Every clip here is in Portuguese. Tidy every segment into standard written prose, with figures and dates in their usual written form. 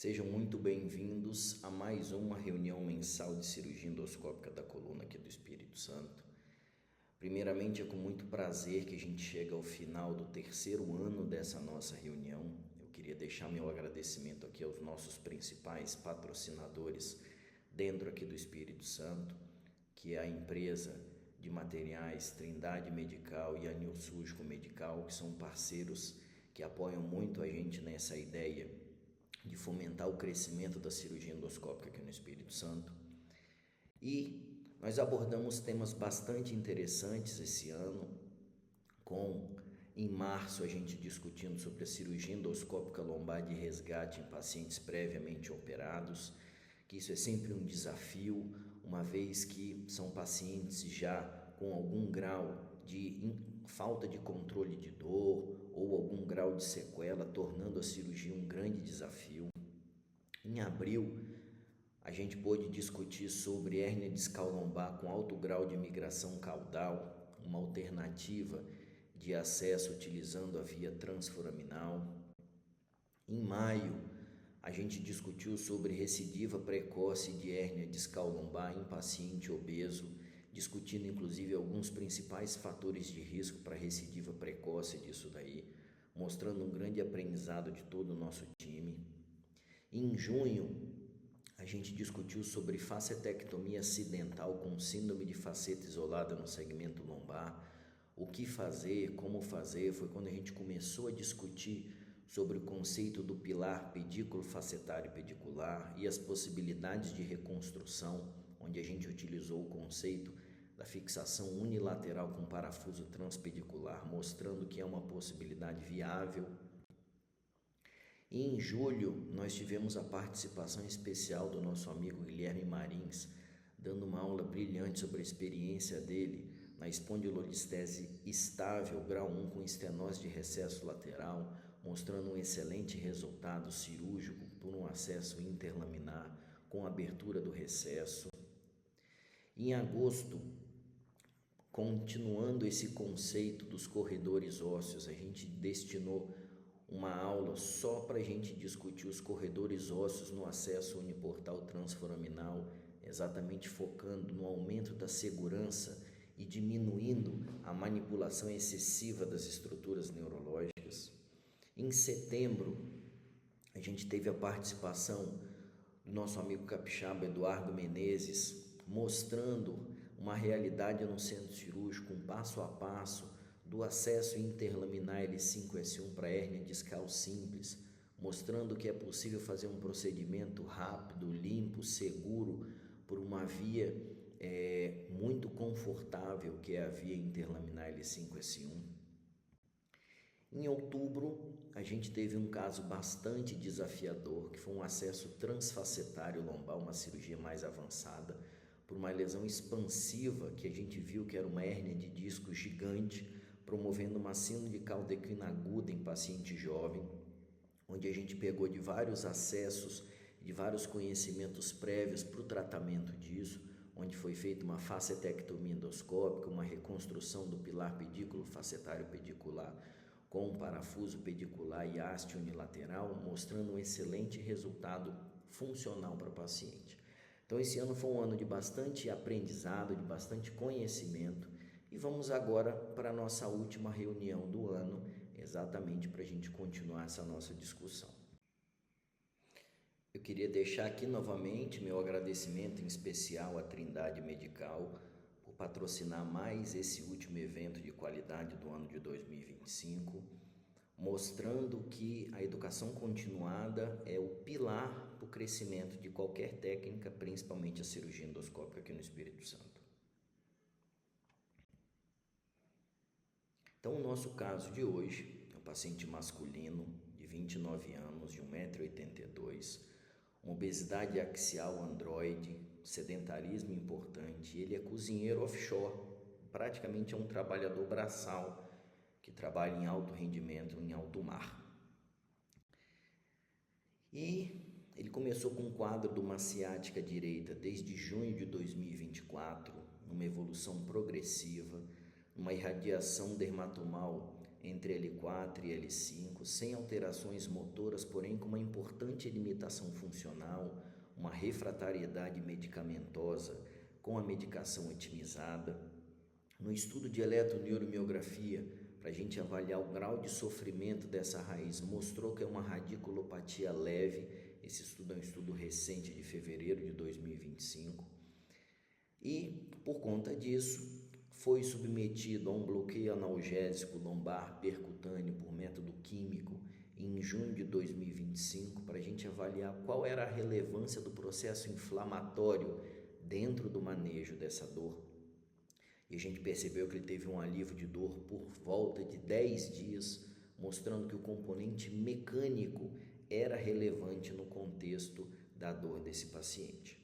Sejam muito bem-vindos a mais uma reunião mensal de cirurgia endoscópica da coluna aqui do Espírito Santo. Primeiramente, é com muito prazer que a gente chega ao final do terceiro ano dessa nossa reunião. Eu queria deixar meu agradecimento aqui aos nossos principais patrocinadores dentro aqui do Espírito Santo, que é a empresa de materiais Trindade Medical e Anil Surgical Medical, que são parceiros que apoiam muito a gente nessa ideia de fomentar o crescimento da cirurgia endoscópica aqui no Espírito Santo. E nós abordamos temas bastante interessantes esse ano, em março a gente discutindo sobre a cirurgia endoscópica lombar de resgate em pacientes previamente operados, que isso é sempre um desafio, uma vez que são pacientes já com algum grau de falta de controle de dor ou algum grau de sequela, tornando a cirurgia um grande desafio. Em abril, a gente pôde discutir sobre hérnia discal lombar com alto grau de migração caudal, uma alternativa de acesso utilizando a via transforaminal. Em maio, a gente discutiu sobre recidiva precoce de hérnia discal lombar em paciente obeso, discutindo inclusive alguns principais fatores de risco para recidiva precoce disso daí, mostrando um grande aprendizado de todo o nosso time. Em junho, a gente discutiu sobre facetectomia acidental com síndrome de faceta isolada no segmento lombar, o que fazer, como fazer. Foi quando a gente começou a discutir sobre o conceito do pilar pedículo facetário pedicular e as possibilidades de reconstrução, onde a gente utilizou o conceito da fixação unilateral com parafuso transpedicular, mostrando que é uma possibilidade viável. E em julho, nós tivemos a participação especial do nosso amigo Guilherme Marins, dando uma aula brilhante sobre a experiência dele na espondilolistese estável, grau 1 com estenose de recesso lateral, mostrando um excelente resultado cirúrgico por um acesso interlaminar com abertura do recesso. Em agosto, continuando esse conceito dos corredores ósseos, a gente destinou uma aula só para a gente discutir os corredores ósseos no acesso uniportal transforaminal, exatamente focando no aumento da segurança e diminuindo a manipulação excessiva das estruturas neurológicas. Em setembro, a gente teve a participação do nosso amigo capixaba Eduardo Menezes, mostrando uma realidade no centro cirúrgico, um passo a passo do acesso interlaminar L5-S1 para hérnia discal simples, mostrando que é possível fazer um procedimento rápido, limpo, seguro, por uma via muito confortável, que é a via interlaminar L5-S1. Em outubro, a gente teve um caso bastante desafiador, que foi um acesso transfacetário lombar, uma cirurgia mais avançada, por uma lesão expansiva, que a gente viu que era uma hérnia de disco gigante, promovendo uma síndrome de cauda equina aguda em paciente jovem, onde a gente pegou de vários acessos, de vários conhecimentos prévios para o tratamento disso, onde foi feita uma facetectomia endoscópica, uma reconstrução do pilar pedículo facetário pedicular com parafuso pedicular e haste unilateral, mostrando um excelente resultado funcional para o paciente. Então esse ano foi um ano de bastante aprendizado, de bastante conhecimento, e vamos agora para a nossa última reunião do ano, exatamente para a gente continuar essa nossa discussão. Eu queria deixar aqui novamente meu agradecimento em especial à Trindade Medical por patrocinar mais esse último evento de qualidade do ano de 2025, mostrando que a educação continuada é o pilar para o crescimento de qualquer técnica, principalmente a cirurgia endoscópica aqui no Espírito Santo. Então, o nosso caso de hoje é um paciente masculino de 29 anos, de 1,82 m, uma obesidade axial androide, sedentarismo importante. Ele é cozinheiro offshore, praticamente é um trabalhador braçal que trabalha em alto rendimento, em alto mar. E ele começou com um quadro de uma ciática direita desde junho de 2024, numa evolução progressiva, uma irradiação dermatomal entre L4 e L5, sem alterações motoras, porém com uma importante limitação funcional, uma refratariedade medicamentosa com a medicação otimizada. No estudo de eletroneuromiografia, para a gente avaliar o grau de sofrimento dessa raiz, mostrou que é uma radiculopatia leve. Esse estudo é um estudo recente de fevereiro de 2025. E, por conta disso, foi submetido a um bloqueio analgésico lombar percutâneo por método químico em junho de 2025, para a gente avaliar qual era a relevância do processo inflamatório dentro do manejo dessa dor. E a gente percebeu que ele teve um alívio de dor por volta de 10 dias, mostrando que o componente mecânico era relevante no contexto da dor desse paciente.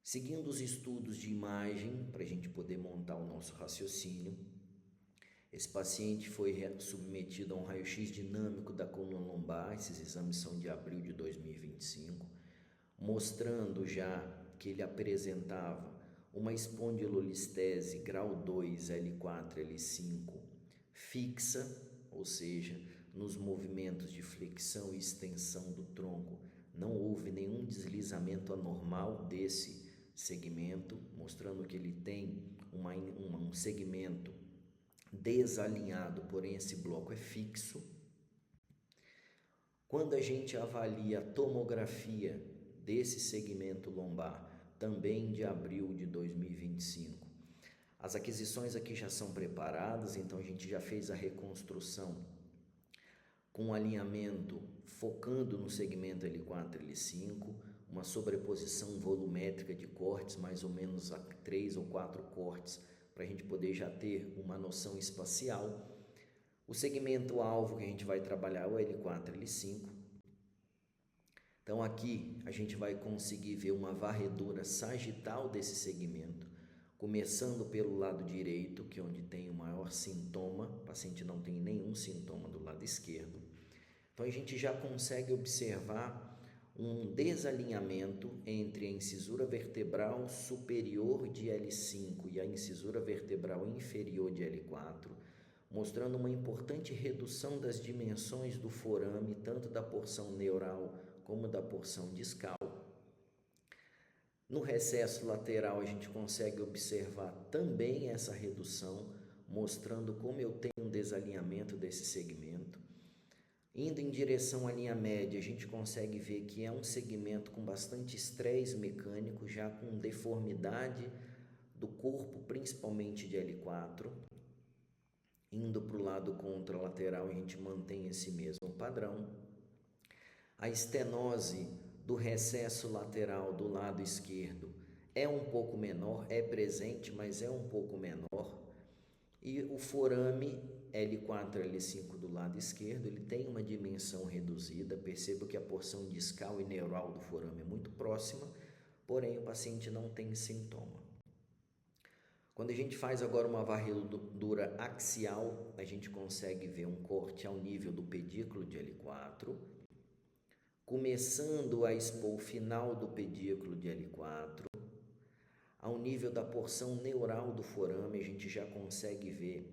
Seguindo os estudos de imagem, para a gente poder montar o nosso raciocínio, esse paciente foi submetido a um raio-x dinâmico da coluna lombar. Esses exames são de abril de 2025, mostrando já que ele apresentava uma espondilolistese grau 2, L4, L5 fixa, ou seja, nos movimentos de flexão e extensão do tronco não houve nenhum deslizamento anormal desse segmento, mostrando que ele tem um segmento desalinhado, porém esse bloco é fixo. Quando a gente avalia a tomografia desse segmento lombar, também de abril de 2025, as aquisições aqui já são preparadas, então a gente já fez a reconstrução com alinhamento focando no segmento L4 e L5, uma sobreposição volumétrica de cortes, mais ou menos a 3 ou 4 cortes, para a gente poder já ter uma noção espacial. O segmento alvo que a gente vai trabalhar é o L4 e L5. Então aqui a gente vai conseguir ver uma varredura sagital desse segmento, começando pelo lado direito, que é onde tem o maior sintoma. O paciente não tem nenhum sintoma do lado esquerdo. Então a gente já consegue observar um desalinhamento entre a incisura vertebral superior de L5 e a incisura vertebral inferior de L4, mostrando uma importante redução das dimensões do forame, tanto da porção neural como da porção discal. No recesso lateral a gente consegue observar também essa redução, mostrando como eu tenho um desalinhamento desse segmento. Indo em direção à linha média, a gente consegue ver que é um segmento com bastante estresse mecânico, já com deformidade do corpo, principalmente de L4. Indo para o lado contralateral, a gente mantém esse mesmo padrão. A estenose do recesso lateral do lado esquerdo é um pouco menor, é presente, mas é um pouco menor. E o forame L4 e L5 do lado esquerdo, ele tem uma dimensão reduzida. Percebo que a porção discal e neural do forame é muito próxima, porém o paciente não tem sintoma. Quando a gente faz agora uma varredura axial, a gente consegue ver um corte ao nível do pedículo de L4, começando a expor o final do pedículo de L4. Ao nível da porção neural do forame, a gente já consegue ver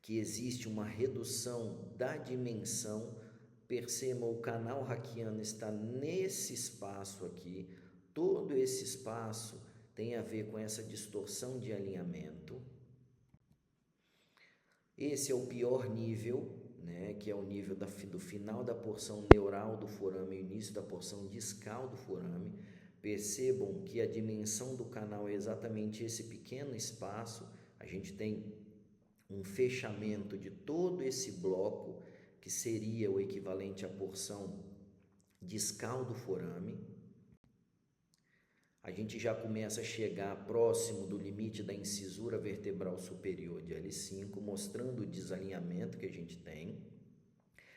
que existe uma redução da dimensão. Perceba, o canal raquiano está nesse espaço aqui. Todo esse espaço tem a ver com essa distorção de alinhamento. Esse é o pior nível, que é o nível do final da porção neural do forame e o início da porção discal do forame. Percebam que a dimensão do canal é exatamente esse pequeno espaço. A gente tem um fechamento de todo esse bloco, que seria o equivalente à porção discal do forame. A gente já começa a chegar próximo do limite da incisura vertebral superior de L5, mostrando o desalinhamento que a gente tem.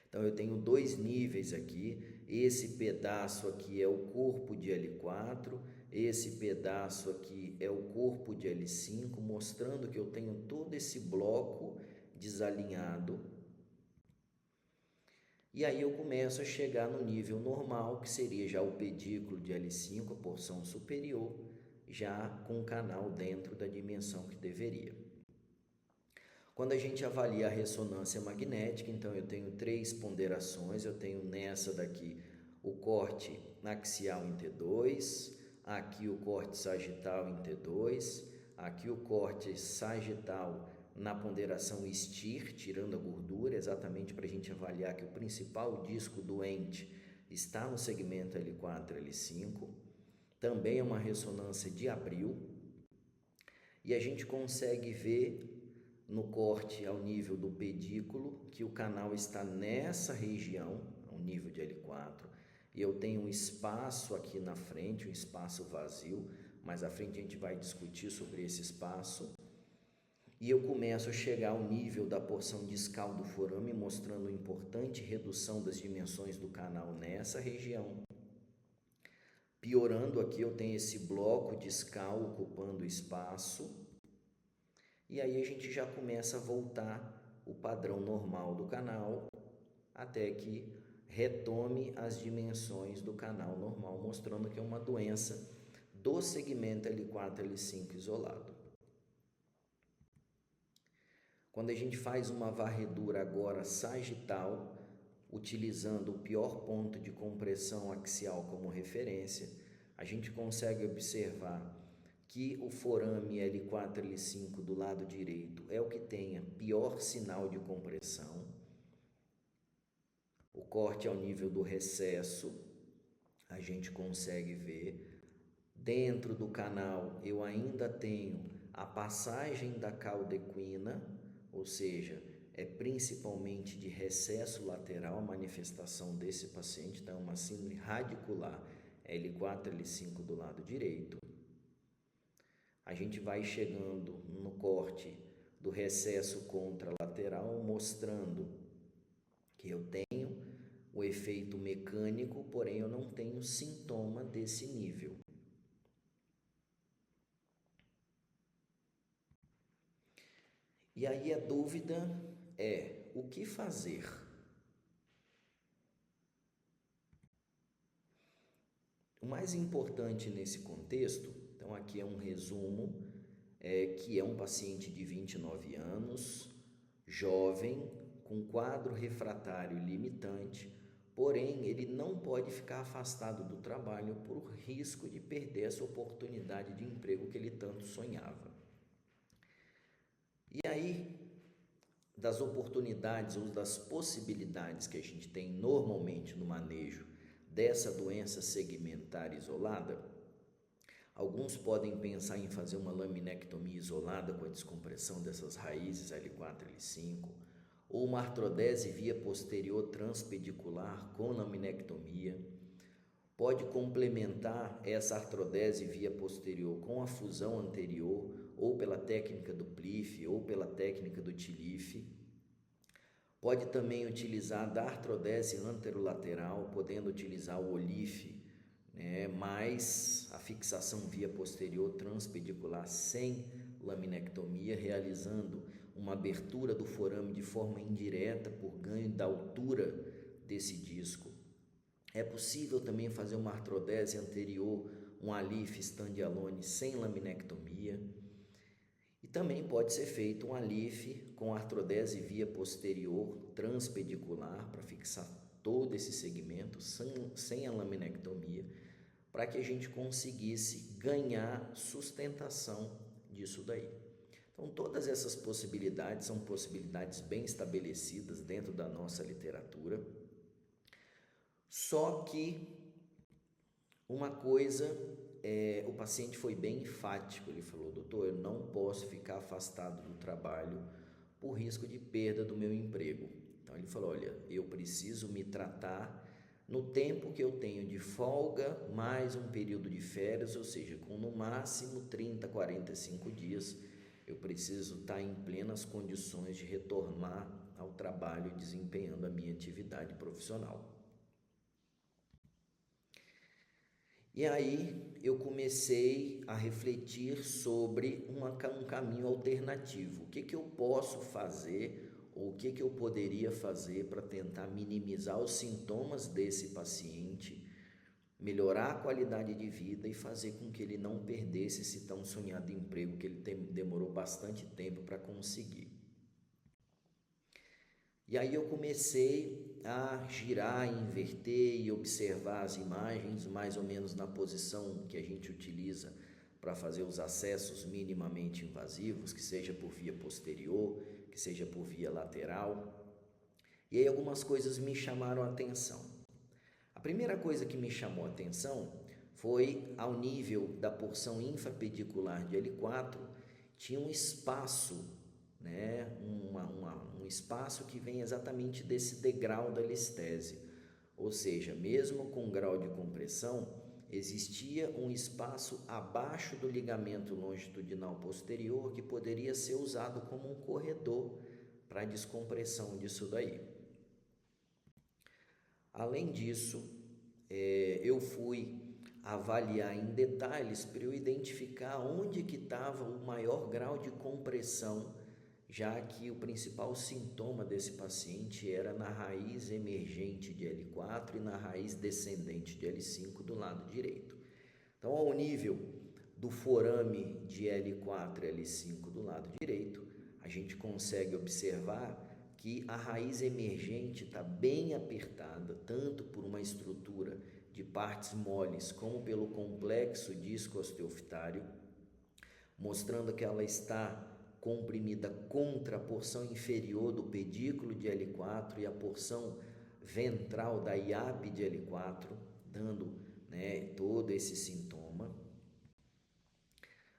Então eu tenho dois níveis aqui. Esse pedaço aqui é o corpo de L4, esse pedaço aqui é o corpo de L5, mostrando que eu tenho todo esse bloco desalinhado. E aí eu começo a chegar no nível normal, que seria já o pedículo de L5, a porção superior, já com o canal dentro da dimensão que deveria. Quando a gente avalia a ressonância magnética, então eu tenho 3 ponderações, eu tenho nessa daqui o corte axial em T2, aqui o corte sagital em T2, aqui o corte sagital na ponderação STIR, tirando a gordura, exatamente para a gente avaliar que o principal disco doente está no segmento L4, L5. Também é uma ressonância de abril, e a gente consegue ver no corte ao nível do pedículo que o canal está nessa região, ao nível de L4, e eu tenho um espaço aqui na frente, um espaço vazio. Mais à frente a gente vai discutir sobre esse espaço. E eu começo a chegar ao nível da porção discal do forame, mostrando importante redução das dimensões do canal nessa região. Piorando aqui, eu tenho esse bloco discal ocupando espaço. E aí a gente já começa a voltar o padrão normal do canal, até que retome as dimensões do canal normal, mostrando que é uma doença do segmento L4, L5 isolado. Quando a gente faz uma varredura agora sagital, utilizando o pior ponto de compressão axial como referência, a gente consegue observar que o forame L4, L5 do lado direito é o que tenha pior sinal de compressão. O corte ao nível do recesso, a gente consegue ver. Dentro do canal eu ainda tenho a passagem da cauda equina, ou seja, é principalmente de recesso lateral a manifestação desse paciente, então é uma síndrome radicular L4, L5 do lado direito. A gente vai chegando no corte do recesso contralateral, mostrando que eu tenho o efeito mecânico, porém eu não tenho sintoma desse nível. E aí a dúvida é: o que fazer? O mais importante nesse contexto, então aqui é um resumo, que é um paciente de 29 anos, jovem, com quadro refratário limitante, porém ele não pode ficar afastado do trabalho por risco de perder essa oportunidade de emprego que ele tanto sonhava. E aí, das oportunidades ou das possibilidades que a gente tem normalmente no manejo dessa doença segmentar isolada, alguns podem pensar em fazer uma laminectomia isolada com a descompressão dessas raízes L4, L5, ou uma artrodese via posterior transpedicular com laminectomia. Pode complementar essa artrodese via posterior com a fusão anterior, ou pela técnica do PLIF, ou pela técnica do TLIF. Pode também utilizar da artrodese anterolateral, podendo utilizar o OLIF, mais a fixação via posterior transpedicular sem laminectomia, realizando uma abertura do forame de forma indireta por ganho da altura desse disco. É possível também fazer uma artrodese anterior, um ALIF standalone sem laminectomia. E também pode ser feito um ALIF com artrodese via posterior transpedicular para fixar todo esse segmento sem a laminectomia, para que a gente conseguisse ganhar sustentação disso daí. Então, todas essas possibilidades são possibilidades bem estabelecidas dentro da nossa literatura. Só que uma coisa, o paciente foi bem enfático, ele falou: doutor, eu não posso ficar afastado do trabalho por risco de perda do meu emprego. Então ele falou: olha, eu preciso me tratar no tempo que eu tenho de folga, mais um período de férias, ou seja, com no máximo 30, 45 dias, eu preciso estar em plenas condições de retornar ao trabalho desempenhando a minha atividade profissional. E aí eu comecei a refletir sobre um caminho alternativo. O que eu posso fazer ou o que eu poderia fazer para tentar minimizar os sintomas desse paciente, melhorar a qualidade de vida e fazer com que ele não perdesse esse tão sonhado emprego que ele demorou bastante tempo para conseguir. E aí eu comecei a girar, inverter e observar as imagens mais ou menos na posição que a gente utiliza para fazer os acessos minimamente invasivos, que seja por via posterior, que seja por via lateral. E aí algumas coisas me chamaram a atenção. A primeira coisa que me chamou a atenção foi ao nível da porção infrapedicular de L4, tinha um espaço, né, um espaço que vem exatamente desse degrau da listese. Ou seja, mesmo com grau de compressão, existia um espaço abaixo do ligamento longitudinal posterior que poderia ser usado como um corredor para a descompressão disso daí. Além disso, eu fui avaliar em detalhes para eu identificar onde que estava o maior grau de compressão, já que o principal sintoma desse paciente era na raiz emergente de L4 e na raiz descendente de L5 do lado direito. Então, ao nível do forame de L4 e L5 do lado direito, a gente consegue observar que a raiz emergente está bem apertada, tanto por uma estrutura de partes moles como pelo complexo disco osteofitário, mostrando que ela está comprimida contra a porção inferior do pedículo de L4 e a porção ventral da IAP de L4, dando, né, todo esse sintoma.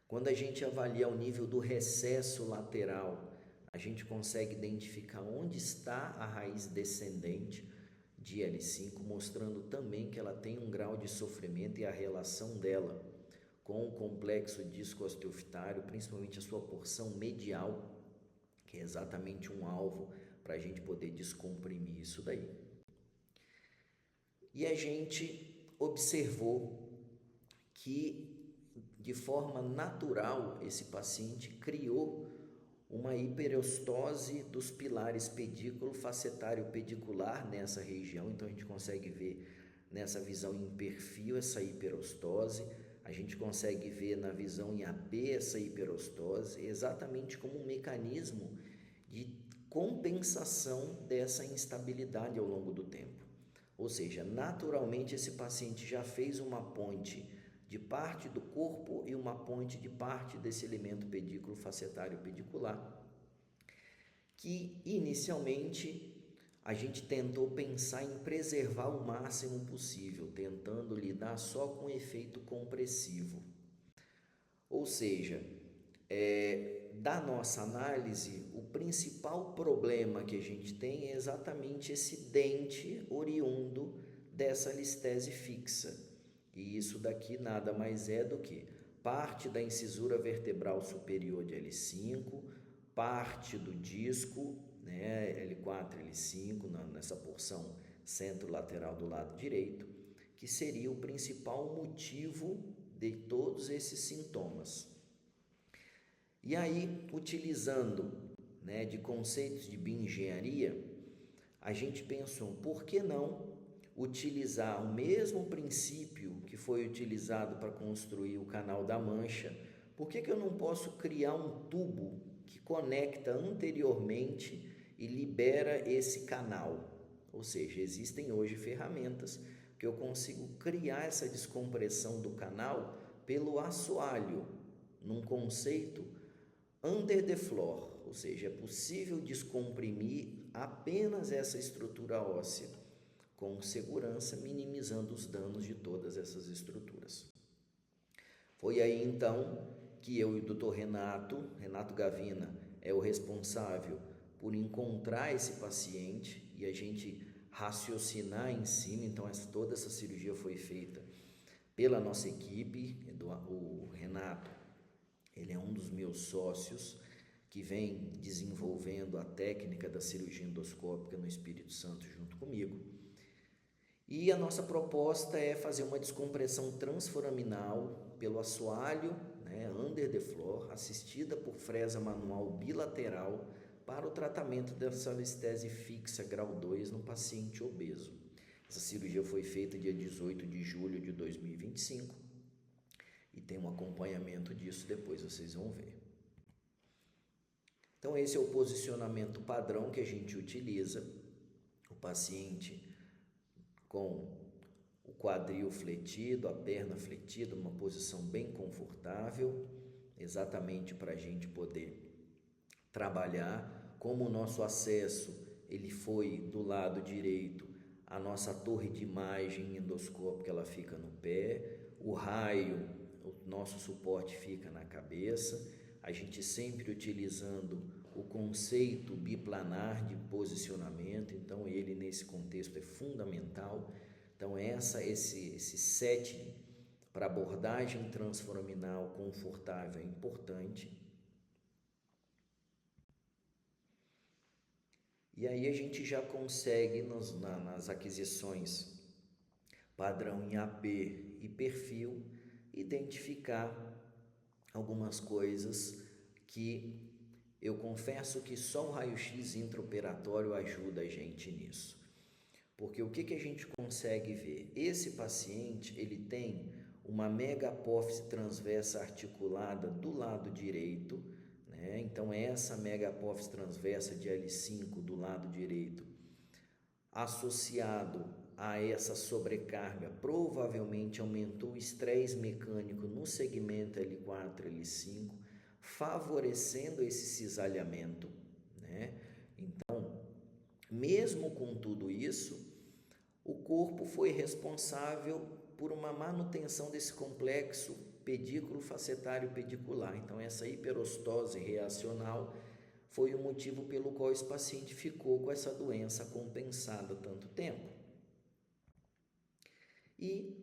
Quando a gente avalia o nível do recesso lateral, a gente consegue identificar onde está a raiz descendente de L5, mostrando também que ela tem um grau de sofrimento e a relação dela com o complexo disco osteofitário, principalmente a sua porção medial, que é exatamente um alvo para a gente poder descomprimir isso daí. E a gente observou que, de forma natural, esse paciente criou uma hiperostose dos pilares pedículo, facetário pedicular nessa região. Então a gente consegue ver nessa visão em perfil essa hiperostose, a gente consegue ver na visão em AB essa hiperostose, exatamente como um mecanismo de compensação dessa instabilidade ao longo do tempo. Ou seja, naturalmente esse paciente já fez uma ponte de parte do corpo e uma ponte de parte desse elemento pedículo facetário pedicular, que inicialmente a gente tentou pensar em preservar o máximo possível, tentando lidar só com o efeito compressivo. Ou seja, da nossa análise, o principal problema que a gente tem é exatamente esse dente oriundo dessa listese fixa. E isso daqui nada mais é do que parte da incisura vertebral superior de L5, parte do disco, né, L4 e L5, nessa porção centro-lateral do lado direito, que seria o principal motivo de todos esses sintomas. E aí, utilizando, né, de conceitos de bioengenharia, a gente pensou, por que não utilizar o mesmo princípio que foi utilizado para construir o Canal da Mancha? Por que eu não posso criar um tubo que conecta anteriormente e libera esse canal? Ou seja, existem hoje ferramentas que eu consigo criar essa descompressão do canal pelo assoalho, num conceito under the floor, ou seja, é possível descomprimir apenas essa estrutura óssea com segurança, minimizando os danos de todas essas estruturas. Foi aí então que eu e o Dr. Renato Gavina é o responsável por encontrar esse paciente e a gente raciocinar em cima. Então toda essa cirurgia foi feita pela nossa equipe. O Renato, ele é um dos meus sócios que vem desenvolvendo a técnica da cirurgia endoscópica no Espírito Santo junto comigo. E a nossa proposta é fazer uma descompressão transforaminal pelo assoalho, né, under the floor, assistida por fresa manual bilateral para o tratamento dessa listese fixa grau 2 no paciente obeso. Essa cirurgia foi feita dia 18 de julho de 2025 e tem um acompanhamento disso depois, vocês vão ver. Então esse é o posicionamento padrão que a gente utiliza. O paciente com o quadril fletido, a perna fletida, uma posição bem confortável, exatamente para a gente poder trabalhar. Como o nosso acesso ele foi do lado direito, a nossa torre de imagem endoscópica ela fica no pé, o raio, o nosso suporte fica na cabeça, a gente sempre utilizando o conceito biplanar de posicionamento, então ele nesse contexto é fundamental. Então esse set para abordagem transforaminal confortável é importante. E aí a gente já consegue nas aquisições padrão em AP e perfil identificar algumas coisas que eu confesso que só o raio-x intraoperatório ajuda a gente nisso. Porque o que a gente consegue ver? Esse paciente ele tem uma megapófise transversa articulada do lado direito, né? Então essa megapófise transversa de L5 do lado direito, associado a essa sobrecarga, provavelmente aumentou o estresse mecânico no segmento L4, L5, favorecendo esse cisalhamento, né? Então, mesmo com tudo isso, o corpo foi responsável por uma manutenção desse complexo pedículo facetário pedicular. Então, essa hiperostose reacional foi o motivo pelo qual esse paciente ficou com essa doença compensada tanto tempo. E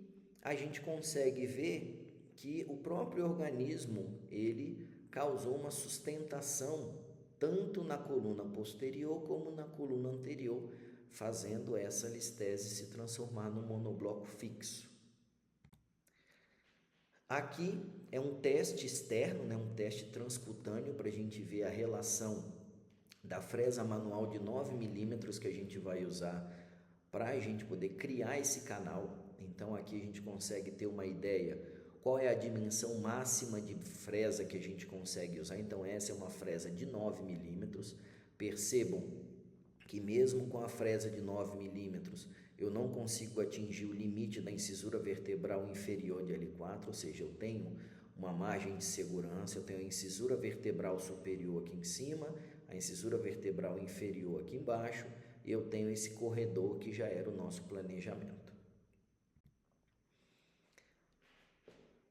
a gente consegue ver que o próprio organismo, ele causou uma sustentação tanto na coluna posterior como na coluna anterior, fazendo essa listese se transformar num monobloco fixo. Aqui é um teste externo, né, um teste transcutâneo para a gente ver a relação da fresa manual de 9 milímetros que a gente vai usar para a gente poder criar esse canal. Então aqui a gente consegue ter uma ideia qual é a dimensão máxima de fresa que a gente consegue usar. Então essa é uma fresa de 9 milímetros. Percebam que mesmo com a fresa de 9 milímetros eu não consigo atingir o limite da incisura vertebral inferior de L4, ou seja, eu tenho uma margem de segurança, eu tenho a incisura vertebral superior aqui em cima, a incisura vertebral inferior aqui embaixo, e eu tenho esse corredor que já era o nosso planejamento.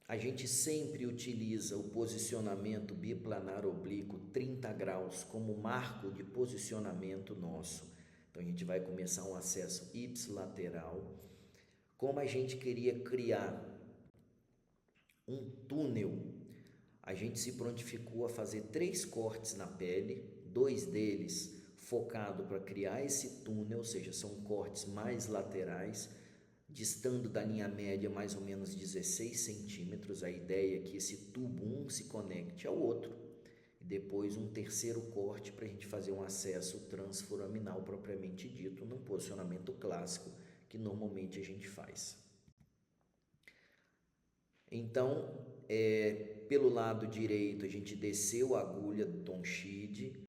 A gente sempre utiliza o posicionamento biplanar oblíquo 30 graus como marco de posicionamento nosso. Então a gente vai começar um acesso ipsilateral. Como a gente queria criar um túnel, a gente se prontificou a fazer 3 cortes na pele, 2 deles focados para criar esse túnel, ou seja, são cortes mais laterais, distando da linha média mais ou menos 16 centímetros. A ideia é que esse tubo um se conecte ao outro. E depois um terceiro corte para a gente fazer um acesso transforaminal propriamente dito, num posicionamento clássico que normalmente a gente faz. Então, pelo lado direito a gente desceu a agulha do Tonchide,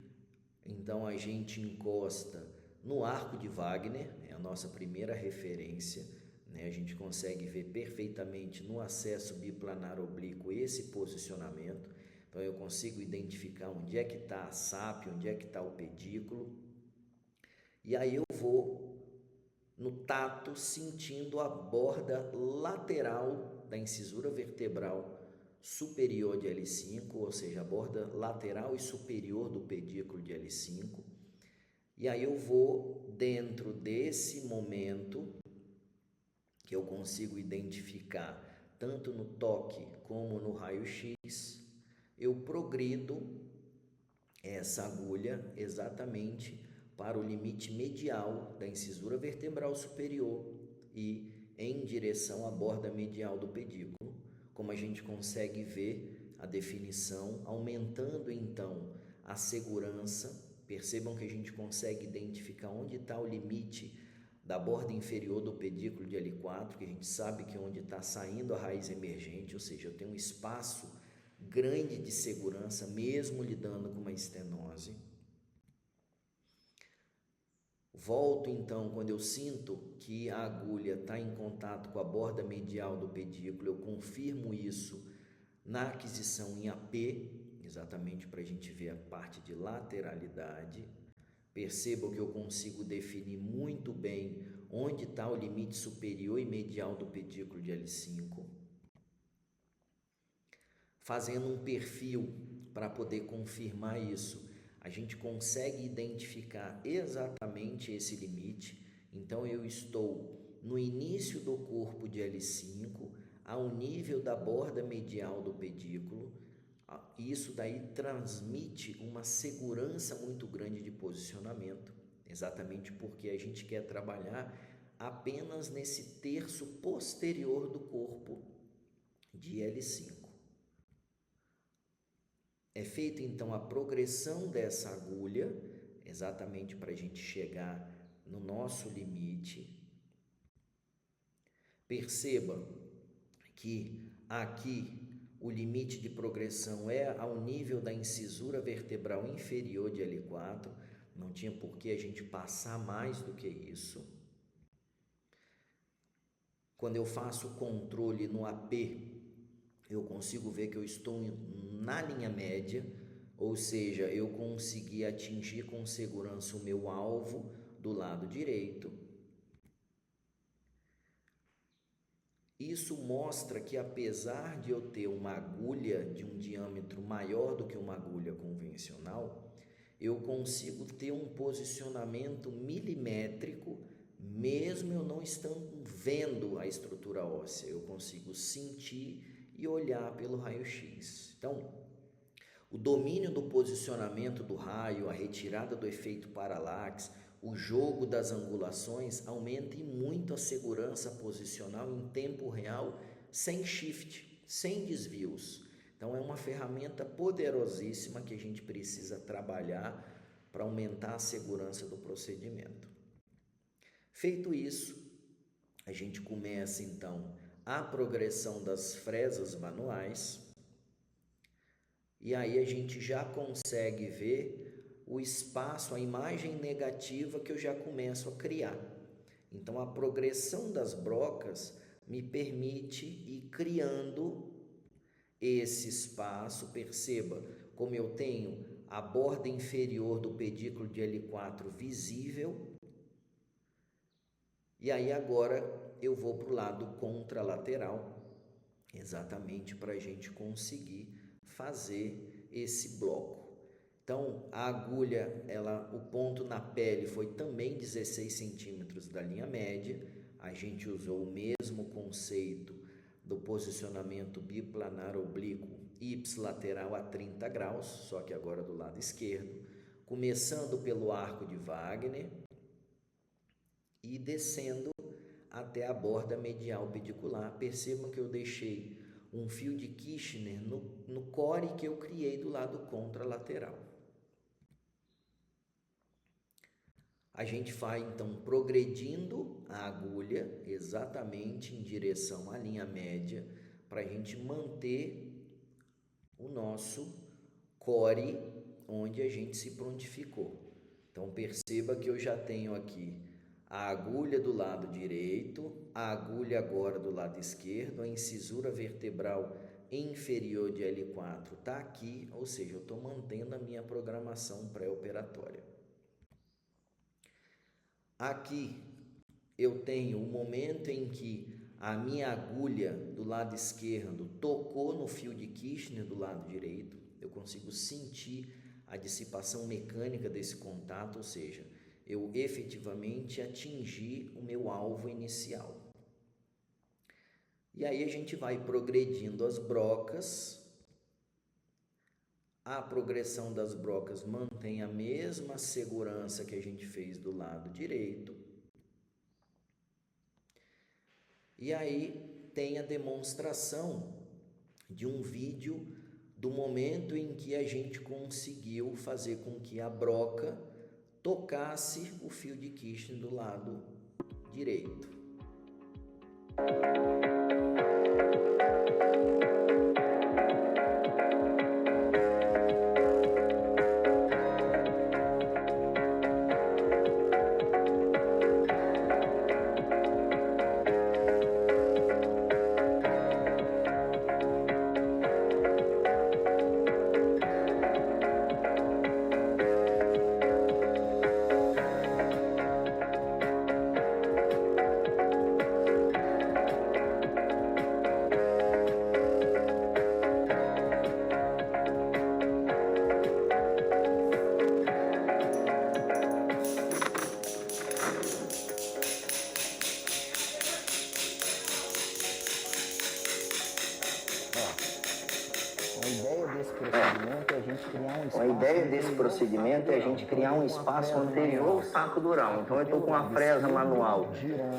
então a gente encosta no arco de Wagner, é a nossa primeira referência, né? A gente consegue ver perfeitamente no acesso biplanar oblíquo esse posicionamento. Então eu consigo identificar onde é que está a sápio, onde é que está o pedículo. E aí eu vou no tato sentindo a borda lateral da incisura vertebral superior de L5, ou seja, a borda lateral e superior do pedículo de L5. E aí eu vou dentro desse momento que eu consigo identificar tanto no toque como no raio-x, eu progrido essa agulha exatamente para o limite medial da incisura vertebral superior e em direção à borda medial do pedículo. Como a gente consegue ver a definição, aumentando então a segurança. Percebam que a gente consegue identificar onde está o limite da borda inferior do pedículo de L4, que a gente sabe que é onde está saindo a raiz emergente, ou seja, eu tenho um espaço grande de segurança, mesmo lidando com uma estenose. Volto então, quando eu sinto que a agulha está em contato com a borda medial do pedículo, eu confirmo isso na aquisição em AP, exatamente para a gente ver a parte de lateralidade. Percebam que eu consigo definir muito bem onde está o limite superior e medial do pedículo de L5. Fazendo um perfil para poder confirmar isso, a gente consegue identificar exatamente esse limite. Então eu estou no início do corpo de L5, ao nível da borda medial do pedículo. Isso daí transmite uma segurança muito grande de posicionamento, exatamente porque a gente quer trabalhar apenas nesse terço posterior do corpo de L5. É feita então a progressão dessa agulha, exatamente para a gente chegar no nosso limite. Perceba que aqui o limite de progressão é ao nível da incisura vertebral inferior de L4, não tinha por que a gente passar mais do que isso. Quando eu faço o controle no AP, eu consigo ver que eu estou na linha média, ou seja, eu consegui atingir com segurança o meu alvo do lado direito. Isso mostra que apesar de eu ter uma agulha de um diâmetro maior do que uma agulha convencional, eu consigo ter um posicionamento milimétrico, mesmo eu não estando vendo a estrutura óssea, eu consigo sentir e olhar pelo raio-x. Então, o domínio do posicionamento do raio, a retirada do efeito paralaxe, o jogo das angulações aumenta e muito a segurança posicional em tempo real, sem shift, sem desvios. Então é uma ferramenta poderosíssima que a gente precisa trabalhar para aumentar a segurança do procedimento. Feito isso, a gente começa então a progressão das fresas manuais, e aí a gente já consegue ver o espaço, a imagem negativa que eu já começo a criar. Então a progressão das brocas me permite ir criando esse espaço. Perceba como eu tenho a borda inferior do pedículo de L4 visível, e aí agora eu vou para o lado contralateral, exatamente para a gente conseguir fazer esse bloco. Então a agulha, o ponto na pele foi também 16 centímetros da linha média. A gente usou o mesmo conceito do posicionamento biplanar oblíquo ipsilateral a 30 graus, só que agora do lado esquerdo, começando pelo arco de Wagner e descendo até a borda medial pedicular. Percebam que eu deixei um fio de Kirchner no core que eu criei do lado contralateral. A gente vai então progredindo a agulha exatamente em direção à linha média para a gente manter o nosso core onde a gente se prontificou. Então perceba que eu já tenho aqui a agulha do lado direito, a agulha agora do lado esquerdo, a incisura vertebral inferior de L4 está aqui, ou seja, eu estou mantendo a minha programação pré-operatória. Aqui eu tenho o momento em que a minha agulha do lado esquerdo tocou no fio de Kirchner do lado direito, eu consigo sentir a dissipação mecânica desse contato, ou seja, eu efetivamente atingi o meu alvo inicial. E aí a gente vai progredindo as brocas. A progressão das brocas mantém a mesma segurança que a gente fez do lado direito. E aí tem a demonstração de um vídeo do momento em que a gente conseguiu fazer com que a broca tocasse o fio de Kirchner do lado direito. A ideia desse procedimento é a gente criar um espaço anterior ao saco dural. Então eu estou com a fresa manual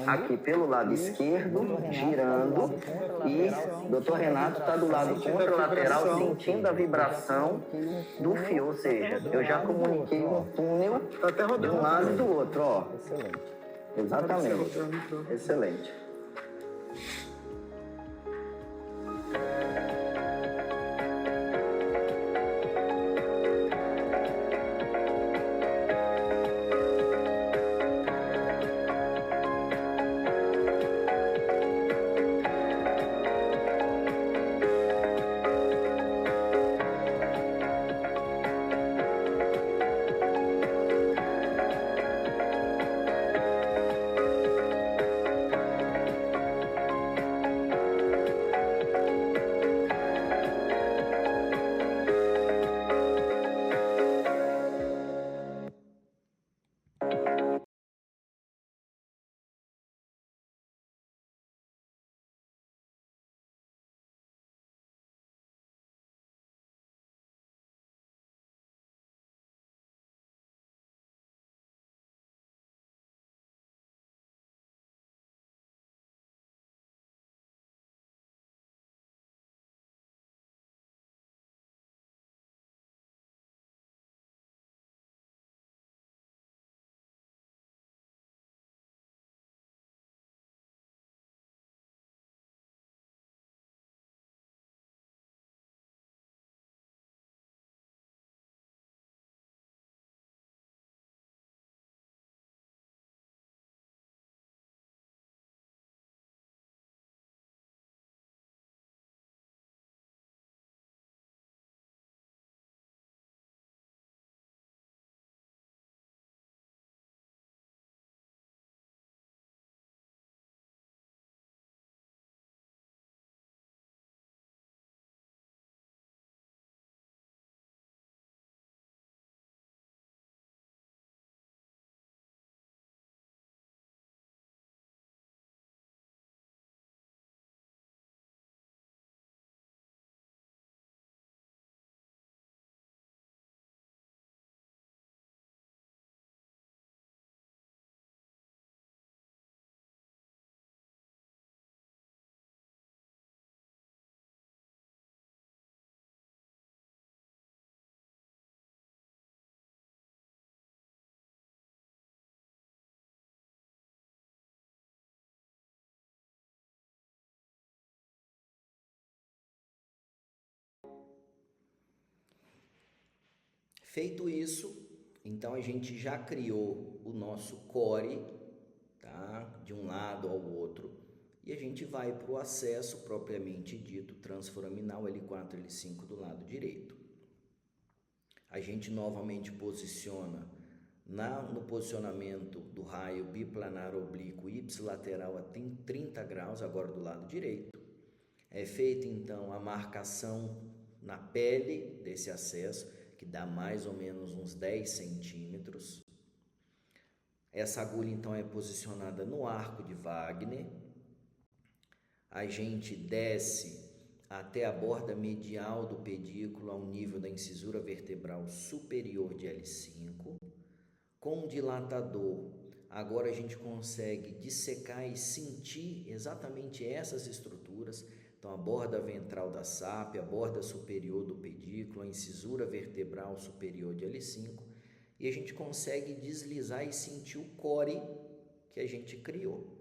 aqui pelo lado esquerdo, girando, e o Dr. Renato está do lado contralateral sentindo a vibração do fio, ou seja, eu já comuniquei um túnel de um lado e do outro, ó. Exatamente. Excelente. Feito isso, então a gente já criou o nosso core, tá? De um lado ao outro, e a gente vai para o acesso propriamente dito transforaminal L4, L5 do lado direito. A gente novamente posiciona no posicionamento do raio biplanar oblíquo ipsilateral a 30 graus, agora do lado direito. É feita então a marcação na pele desse acesso, que dá mais ou menos uns 10 centímetros. Essa agulha então é posicionada no arco de Wagner. A gente desce até a borda medial do pedículo ao nível da incisura vertebral superior de L5. Com o dilatador, agora a gente consegue dissecar e sentir exatamente essas estruturas. Então, a borda ventral da sápia, a borda superior do pedículo, a incisura vertebral superior de L5, e a gente consegue deslizar e sentir o core que a gente criou.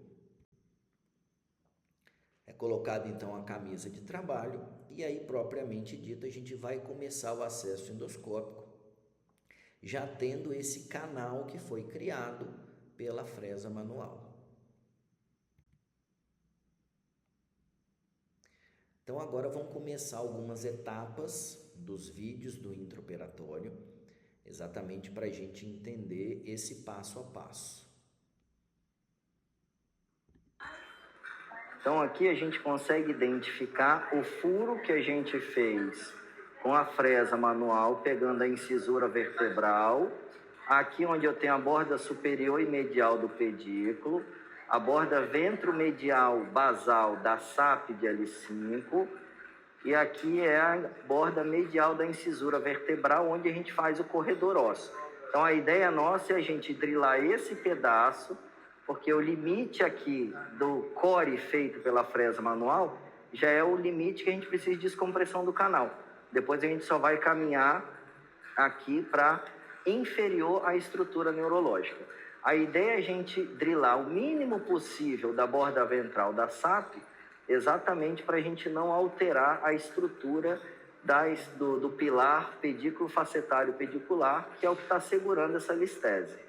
É colocado então a camisa de trabalho e aí, propriamente dito, a gente vai começar o acesso endoscópico, já tendo esse canal que foi criado pela fresa manual. Então agora vão começar algumas etapas dos vídeos do intraoperatório, exatamente para a gente entender esse passo a passo. Então aqui a gente consegue identificar o furo que a gente fez com a fresa manual, pegando a incisura vertebral, aqui onde eu tenho a borda superior e medial do pedículo, a borda ventromedial basal da SAP de L5, e aqui é a borda medial da incisura vertebral, onde a gente faz o corredor ósseo. Então, a ideia nossa é a gente drilar esse pedaço, porque o limite aqui do core feito pela fresa manual já é o limite que a gente precisa de descompressão do canal. Depois a gente só vai caminhar aqui para inferior à estrutura neurológica. A ideia é a gente drilar o mínimo possível da borda ventral da SAP, exatamente para a gente não alterar a estrutura do pilar pedículo facetário pedicular, que é o que está segurando essa listese.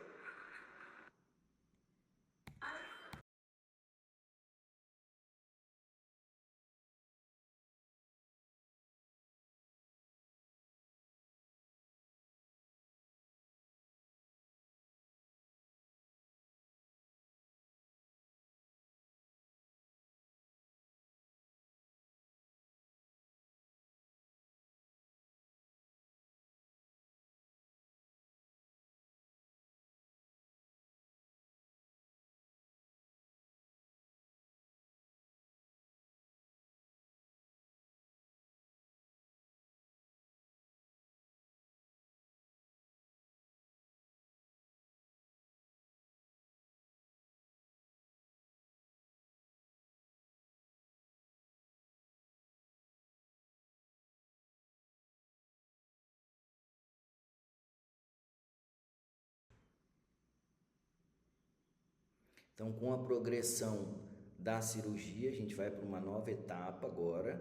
Então, com a progressão da cirurgia, a gente vai para uma nova etapa agora.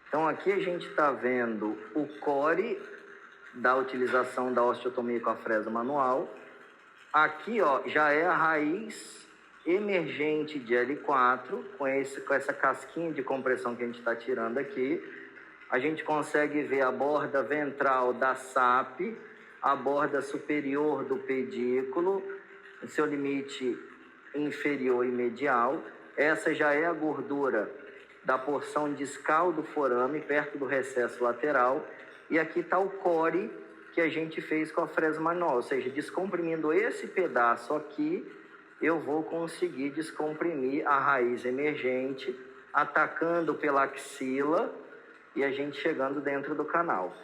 Então, aqui a gente está vendo o core da utilização da osteotomia com a fresa manual. Aqui, ó, já é a raiz emergente de L4, com essa casquinha de compressão que a gente está tirando aqui. A gente consegue ver a borda ventral da SAP, a borda superior do pedículo, o seu limite inferior e medial. Essa já é a gordura da porção discal do forame, perto do recesso lateral. E aqui está o core que a gente fez com a fresa manual, ou seja, descomprimindo esse pedaço aqui, eu vou conseguir descomprimir a raiz emergente, atacando pela axila e a gente chegando dentro do canal.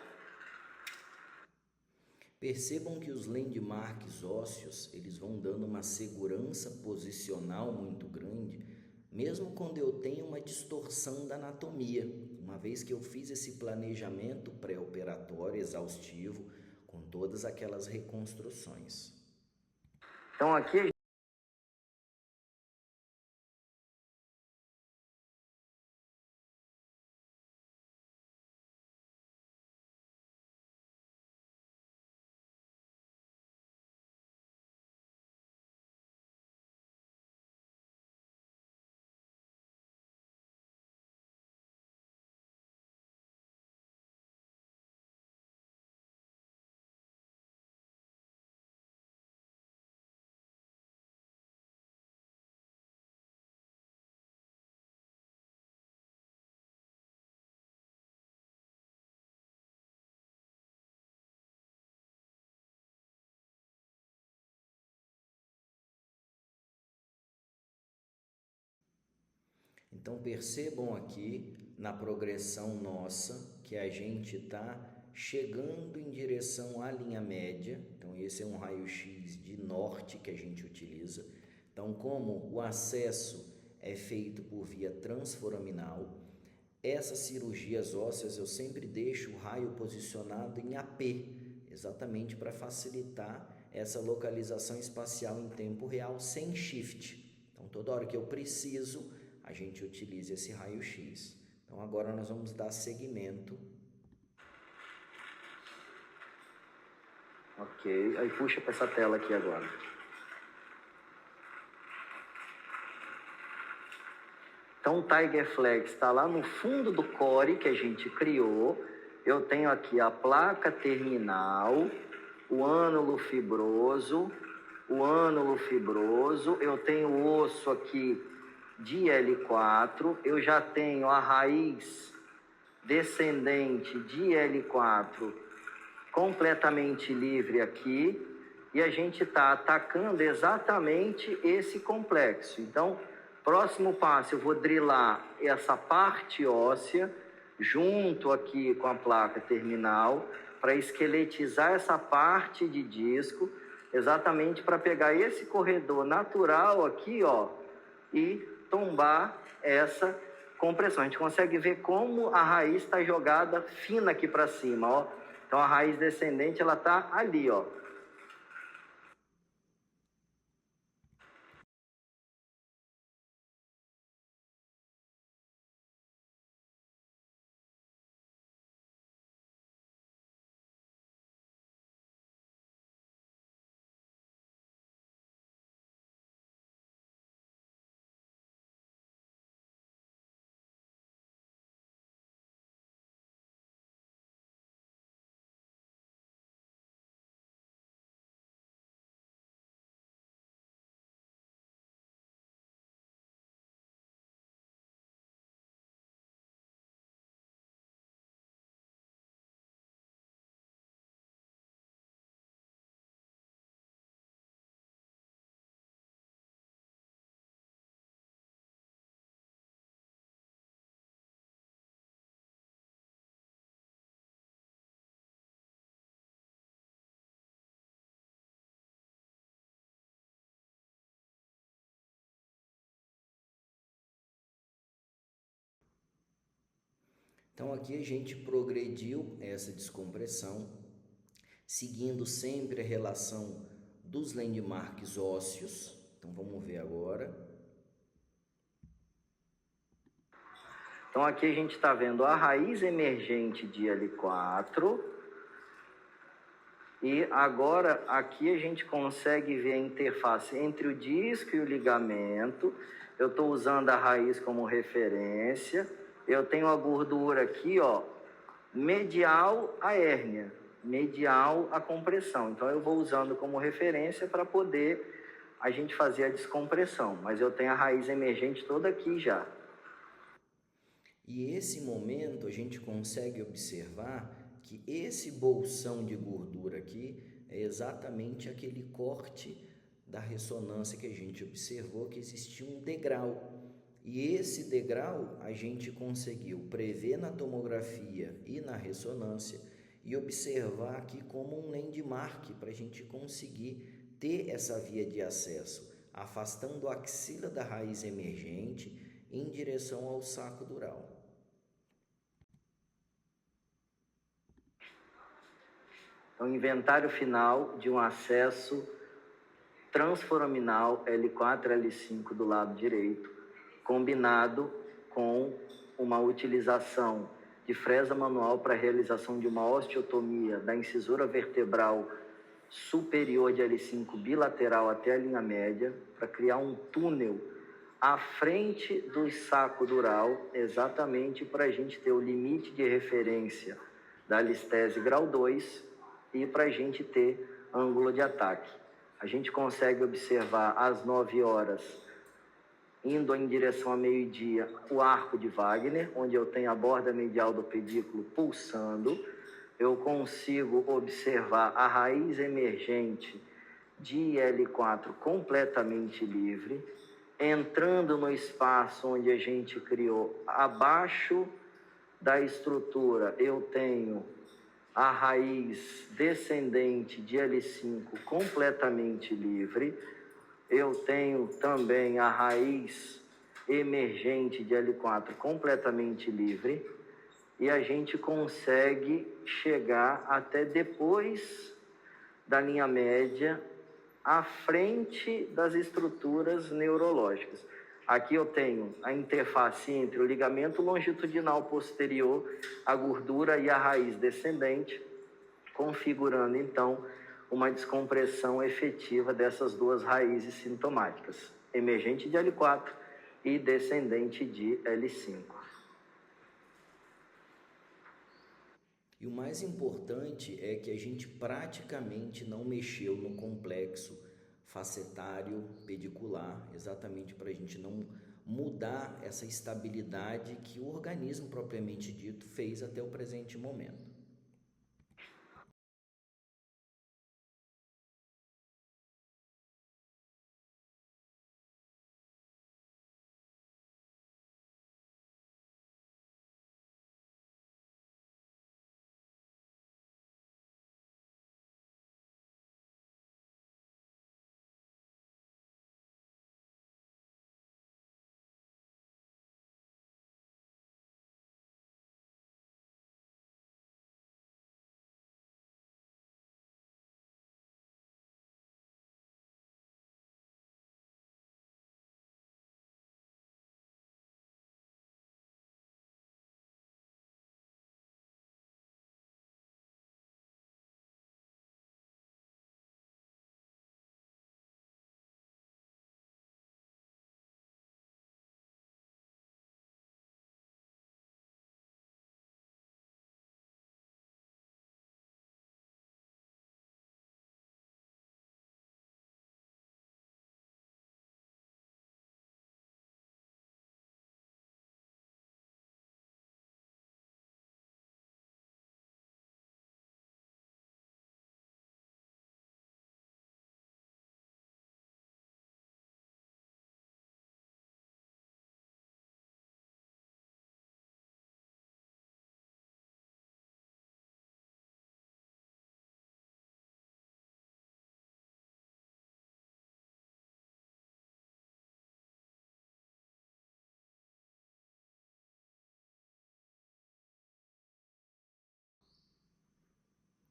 Percebam que os landmarks ósseos, eles vão dando uma segurança posicional muito grande, mesmo quando eu tenho uma distorção da anatomia, uma vez que eu fiz esse planejamento pré-operatório exaustivo, com todas aquelas reconstruções. Então aqui Então percebam aqui na progressão nossa que a gente está chegando em direção à linha média. Então esse é um raio-x de norte que a gente utiliza. Então, como o acesso é feito por via transforaminal, essas cirurgias ósseas eu sempre deixo o raio posicionado em AP, exatamente para facilitar essa localização espacial em tempo real sem shift. Então toda hora que eu preciso, a gente utiliza esse raio-x. Então agora nós vamos dar seguimento. Ok, aí puxa para essa tela aqui agora. Então o Tiger Flex está lá no fundo do core que a gente criou. Eu tenho aqui a placa terminal, o ânulo fibroso, eu tenho o osso aqui de L4, eu já tenho a raiz descendente de L4 completamente livre aqui, e a gente está atacando exatamente esse complexo. Então, próximo passo, eu vou drilar essa parte óssea, junto aqui com a placa terminal, para esqueletizar essa parte de disco, exatamente para pegar esse corredor natural aqui, ó, e tombar essa compressão. A gente consegue ver como a raiz está jogada fina aqui para cima, ó. Então a raiz descendente, ela está ali, ó. Então aqui a gente progrediu essa descompressão, seguindo sempre a relação dos landmarks ósseos. Então vamos ver agora. Então aqui a gente está vendo a raiz emergente de L4. E agora aqui a gente consegue ver a interface entre o disco e o ligamento. Eu estou usando a raiz como referência. Eu tenho a gordura aqui, ó, medial à hérnia, medial à compressão. Então eu vou usando como referência para poder a gente fazer a descompressão. Mas eu tenho a raiz emergente toda aqui já. E esse momento a gente consegue observar que esse bolsão de gordura aqui é exatamente aquele corte da ressonância que a gente observou, que existia um degrau. E esse degrau a gente conseguiu prever na tomografia e na ressonância e observar aqui como um landmark para a gente conseguir ter essa via de acesso, afastando a axila da raiz emergente em direção ao saco dural. Então, inventário final de um acesso transforaminal L4 L5 do lado direito, combinado com uma utilização de fresa manual para realização de uma osteotomia da incisura vertebral superior de L5 bilateral até a linha média, para criar um túnel à frente do saco dural, exatamente para a gente ter o limite de referência da listese grau 2 e para a gente ter ângulo de ataque. A gente consegue observar às 9 horas, indo em direção a meio-dia, o arco de Wagner, onde eu tenho a borda medial do pedículo pulsando. Eu consigo observar a raiz emergente de L4 completamente livre, entrando no espaço onde a gente criou abaixo da estrutura. Eu tenho a raiz descendente de L5 completamente livre. Eu tenho também a raiz emergente de L4 completamente livre. E a gente consegue chegar até depois da linha média, à frente das estruturas neurológicas. Aqui eu tenho a interface entre o ligamento longitudinal posterior, a gordura e a raiz descendente, configurando então uma descompressão efetiva dessas duas raízes sintomáticas, emergente de L4 e descendente de L5. E o mais importante é que a gente praticamente não mexeu no complexo facetário pedicular, exatamente para a gente não mudar essa estabilidade que o organismo propriamente dito fez até o presente momento.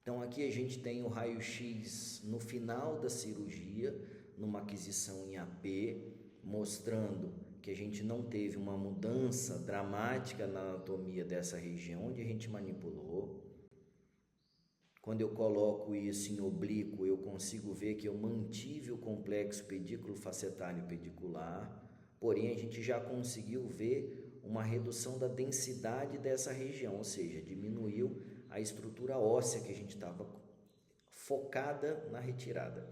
Então aqui a gente tem o raio-x no final da cirurgia, numa aquisição em AP, mostrando que a gente não teve uma mudança dramática na anatomia dessa região onde a gente manipulou. Quando eu coloco isso em oblíquo, eu consigo ver que eu mantive o complexo pedículo facetário pedicular, porém a gente já conseguiu ver uma redução da densidade dessa região, ou seja, diminuiu a estrutura óssea que a gente estava focada na retirada.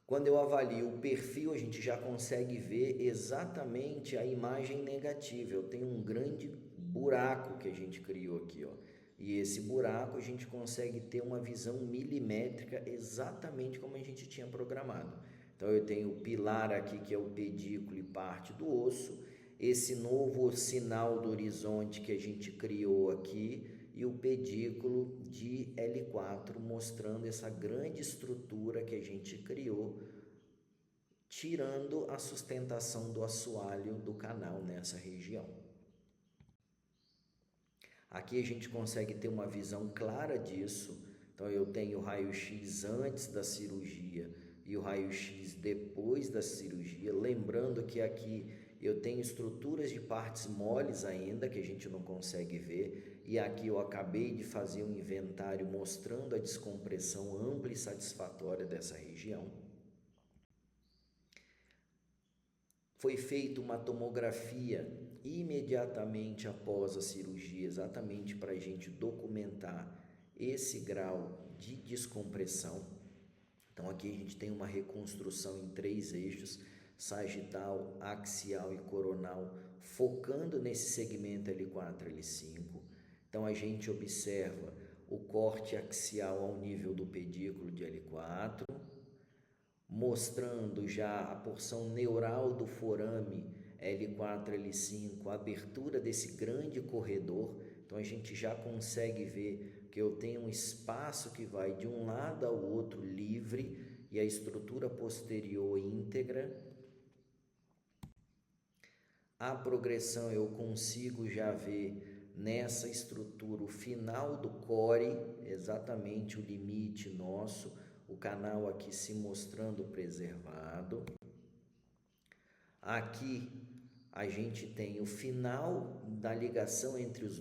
Quando eu avalio o perfil, a gente já consegue ver exatamente a imagem negativa. Eu tenho um grande buraco que a gente criou aqui, ó. E esse buraco a gente consegue ter uma visão milimétrica exatamente como a gente tinha programado. Então eu tenho o pilar aqui que é o pedículo e parte do osso, esse novo sinal do horizonte que a gente criou aqui e o pedículo de L4 mostrando essa grande estrutura que a gente criou, tirando a sustentação do assoalho do canal nessa região. Aqui a gente consegue ter uma visão clara disso. Então eu tenho o raio-x antes da cirurgia e o raio-x depois da cirurgia, lembrando que aqui eu tenho estruturas de partes moles ainda que a gente não consegue ver, e aqui eu acabei de fazer um inventário mostrando a descompressão ampla e satisfatória dessa região. Foi feita uma tomografia imediatamente após a cirurgia, exatamente para a gente documentar esse grau de descompressão. Então aqui a gente tem uma reconstrução em 3 eixos, sagital, axial e coronal, focando nesse segmento L4, L5. Então a gente observa o corte axial ao nível do pedículo de L4, mostrando já a porção neural do forame L4, L5, a abertura desse grande corredor. Então a gente já consegue ver que eu tenho um espaço que vai de um lado ao outro livre e a estrutura posterior íntegra. A progressão eu consigo já ver nessa estrutura o final do core, exatamente o limite nosso, o canal aqui se mostrando preservado. Aqui a gente tem o final da ligação entre as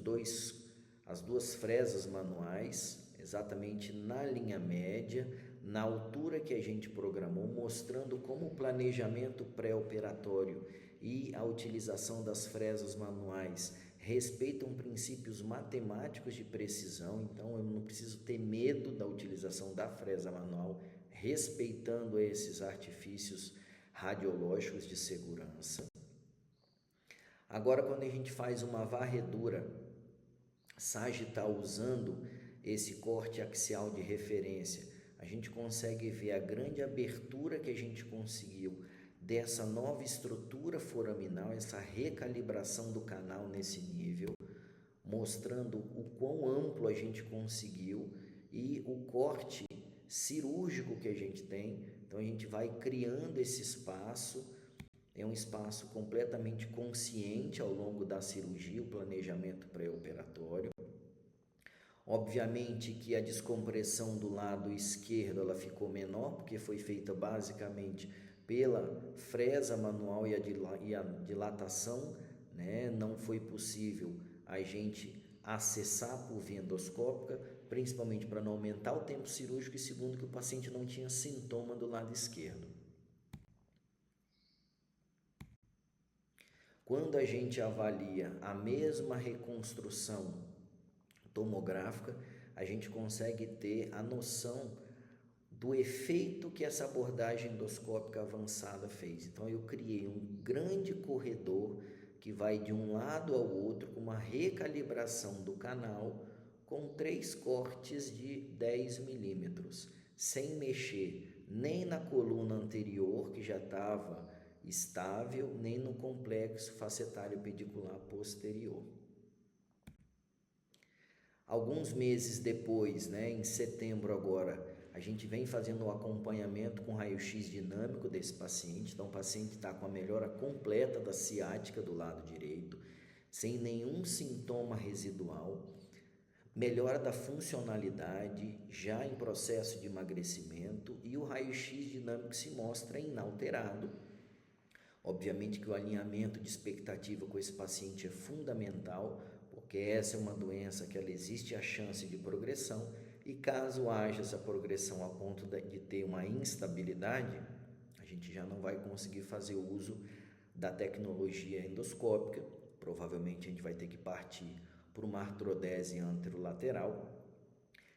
duas fresas manuais, exatamente na linha média, na altura que a gente programou, mostrando como o planejamento pré-operatório e a utilização das fresas manuais respeitam princípios matemáticos de precisão. Então eu não preciso ter medo da utilização da fresa manual, respeitando esses artifícios radiológicos de segurança. Agora, quando a gente faz uma varredura sagital usando esse corte axial de referência, a gente consegue ver a grande abertura que a gente conseguiu dessa nova estrutura foraminal, essa recalibração do canal nesse nível, mostrando o quão amplo a gente conseguiu e o corte cirúrgico que a gente tem. Então a gente vai criando esse espaço, é um espaço completamente consciente ao longo da cirurgia, o planejamento pré-operatório. Obviamente que a descompressão do lado esquerdo ela ficou menor, porque foi feita basicamente pela fresa manual e a dilatação, né? Não foi possível a gente acessar por via endoscópica, principalmente para não aumentar o tempo cirúrgico e segundo que o paciente não tinha sintoma do lado esquerdo. Quando a gente avalia a mesma reconstrução tomográfica, a gente consegue ter a noção do efeito que essa abordagem endoscópica avançada fez. Então eu criei um grande corredor que vai de um lado ao outro com uma recalibração do canal com 3 cortes de 10 milímetros, sem mexer nem na coluna anterior, que já estava estável, nem no complexo facetário pedicular posterior. Alguns meses depois, em setembro agora, a gente vem fazendo o acompanhamento com raio-x dinâmico desse paciente. Então o paciente está com a melhora completa da ciática do lado direito, sem nenhum sintoma residual. melhora da funcionalidade já em processo de emagrecimento e o raio-x dinâmico se mostra inalterado. Obviamente que o alinhamento de expectativa com esse paciente é fundamental, porque essa é uma doença que ela existe a chance de progressão e caso haja essa progressão a ponto de ter uma instabilidade, a gente já não vai conseguir fazer uso da tecnologia endoscópica, provavelmente a gente vai ter que partir por uma artrodese anterolateral,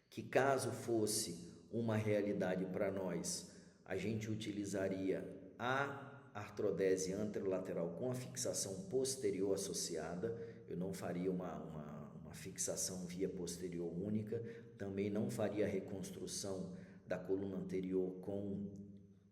que caso fosse uma realidade para nós, a gente utilizaria a artrodese anterolateral com a fixação posterior associada. Eu não faria uma fixação via posterior única, também não faria a reconstrução da coluna anterior com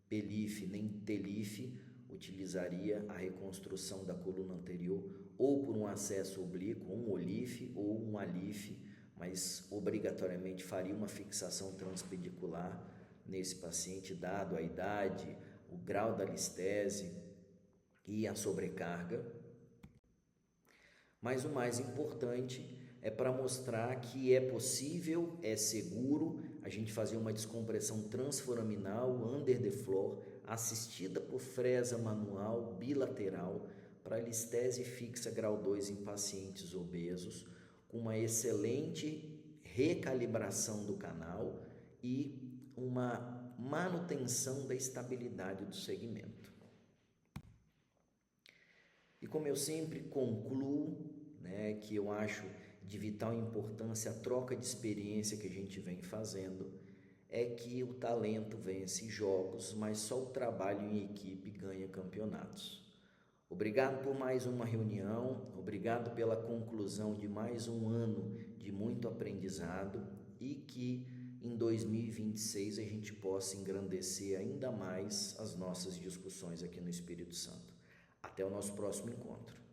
PELIF nem TELIF, utilizaria a reconstrução da coluna anterior ou por um acesso oblíquo, um OLIF ou um ALIF, mas obrigatoriamente faria uma fixação transpedicular nesse paciente, dado a idade, o grau da listese e a sobrecarga. Mas o mais importante é para mostrar que é possível, é seguro a gente fazer uma descompressão transforaminal under the floor, assistida por fresa manual bilateral para listese fixa grau 2 em pacientes obesos, com uma excelente recalibração do canal e uma manutenção da estabilidade do segmento. E como eu sempre concluo, que eu acho de vital importância a troca de experiência que a gente vem fazendo, é que o talento vence jogos, mas só o trabalho em equipe ganha campeonatos. Obrigado por mais uma reunião, obrigado pela conclusão de mais um ano de muito aprendizado e que em 2026 a gente possa engrandecer ainda mais as nossas discussões aqui no Espírito Santo. Até o nosso próximo encontro.